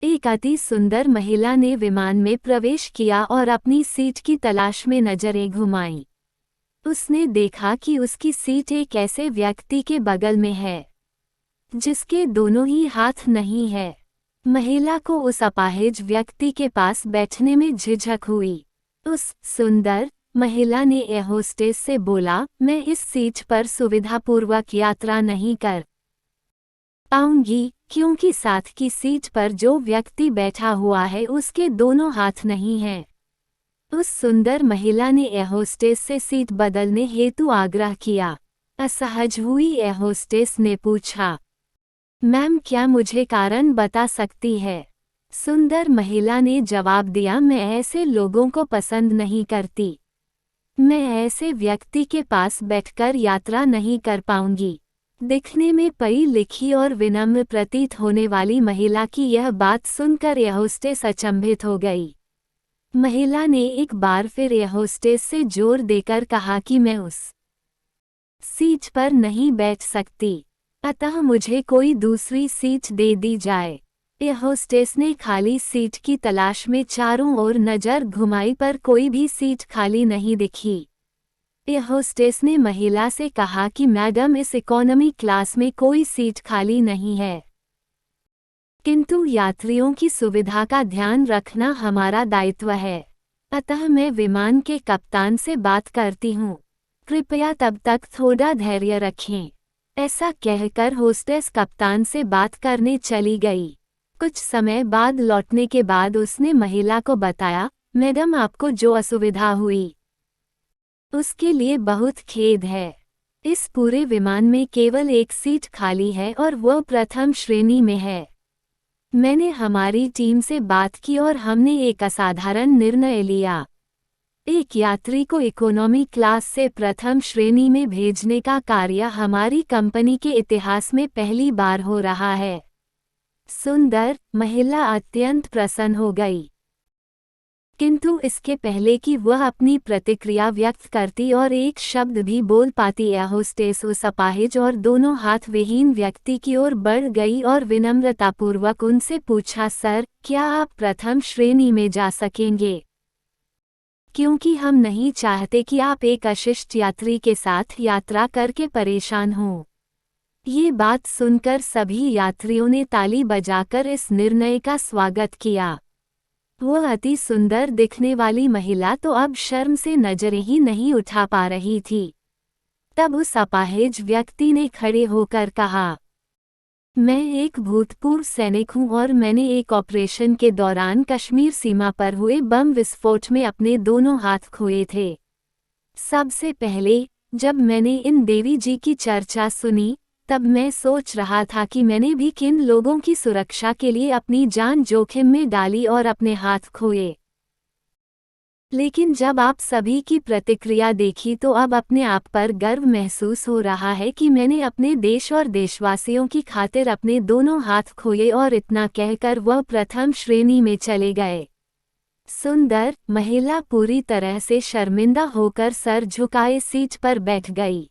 एक अति सुंदर महिला ने विमान में प्रवेश किया और अपनी सीट की तलाश में नजरें घुमाईं। उसने देखा कि उसकी सीट एक ऐसे व्यक्ति के बगल में है जिसके दोनों ही हाथ नहीं है। महिला को उस अपाहिज व्यक्ति के पास बैठने में झिझक हुई। उस सुंदर महिला ने एयर होस्टेस से बोला, मैं इस सीट पर सुविधापूर्वक यात्रा नहीं कर पाऊंगी क्योंकि साथ की सीट पर जो व्यक्ति बैठा हुआ है उसके दोनों हाथ नहीं हैं। उस सुंदर महिला ने एयर होस्टेस से सीट बदलने हेतु आग्रह किया। असहज हुई एयर होस्टेस ने पूछा, मैम क्या मुझे कारण बता सकती है? सुंदर महिला ने जवाब दिया, मैं ऐसे लोगों को पसंद नहीं करती। मैं ऐसे व्यक्ति के पास बैठकर यात्रा नहीं कर पाऊंगी। दिखने में पढ़ी लिखी और विनम्र प्रतीत होने वाली महिला की यह बात सुनकर एयर होस्टेस अचंभित हो गई। महिला ने एक बार फिर एयर होस्टेस से जोर देकर कहा कि मैं उस सीट पर नहीं बैठ सकती, अतः मुझे कोई दूसरी सीट दे दी जाए। एयर होस्टेस ने खाली सीट की तलाश में चारों ओर नजर घुमाई पर कोई भी सीट खाली नहीं दिखी। एयर होस्टेस ने महिला से कहा कि मैडम इस इकोनॉमी क्लास में कोई सीट खाली नहीं है, किंतु यात्रियों की सुविधा का ध्यान रखना हमारा दायित्व है, अतः मैं विमान के कप्तान से बात करती हूँ। कृपया तब तक थोड़ा धैर्य रखें। ऐसा कहकर होस्टेस कप्तान से बात करने चली गई। कुछ समय बाद लौटने के बाद उसने महिला को बताया, मैडम आपको जो असुविधा हुई उसके लिए बहुत खेद है। इस पूरे विमान में केवल एक सीट खाली है और वह प्रथम श्रेणी में है। मैंने हमारी टीम से बात की और हमने एक असाधारण निर्णय लिया। एक यात्री को इकोनॉमी क्लास से प्रथम श्रेणी में भेजने का कार्य हमारी कंपनी के इतिहास में पहली बार हो रहा है। सुंदर महिला अत्यंत प्रसन्न हो गई, किंतु इसके पहले कि वह अपनी प्रतिक्रिया व्यक्त करती और एक शब्द भी बोल पाती, एयर होस्टेस उस अपाहिज और दोनों हाथ विहीन व्यक्ति की ओर बढ़ गई और विनम्रतापूर्वक उनसे पूछा, सर क्या आप प्रथम श्रेणी में जा सकेंगे? क्योंकि हम नहीं चाहते कि आप एक अशिष्ट यात्री के साथ यात्रा करके परेशान हों। ये बात सुनकर सभी यात्रियों ने ताली बजाकर इस निर्णय का स्वागत किया। वह अति सुंदर दिखने वाली महिला तो अब शर्म से नजरें ही नहीं उठा पा रही थी। तब उस अपाहिज व्यक्ति ने खड़े होकर कहा, मैं एक भूतपूर्व सैनिक हूं और मैंने एक ऑपरेशन के दौरान कश्मीर सीमा पर हुए बम विस्फोट में अपने दोनों हाथ खोए थे। सबसे पहले जब मैंने इन देवी जी की चर्चा सुनी तब मैं सोच रहा था कि मैंने भी किन लोगों की सुरक्षा के लिए अपनी जान जोखिम में डाली और अपने हाथ खोए। लेकिन जब आप सभी की प्रतिक्रिया देखी तो अब अपने आप पर गर्व महसूस हो रहा है कि मैंने अपने देश और देशवासियों की खातिर अपने दोनों हाथ खोए। और इतना कहकर वह प्रथम श्रेणी में चले गए। सुंदर महिला पूरी तरह से शर्मिंदा होकर सर झुकाए सीट पर बैठ गई।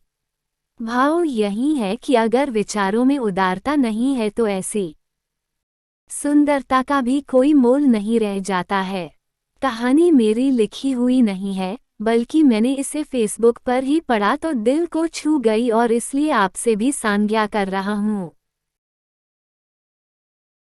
भाव यही है कि अगर विचारों में उदारता नहीं है तो ऐसी सुंदरता का भी कोई मोल नहीं रह जाता है। कहानी मेरी लिखी हुई नहीं है, बल्कि मैंने इसे फेसबुक पर ही पढ़ा तो दिल को छू गई और इसलिए आपसे भी साझा कर रहा हूँ।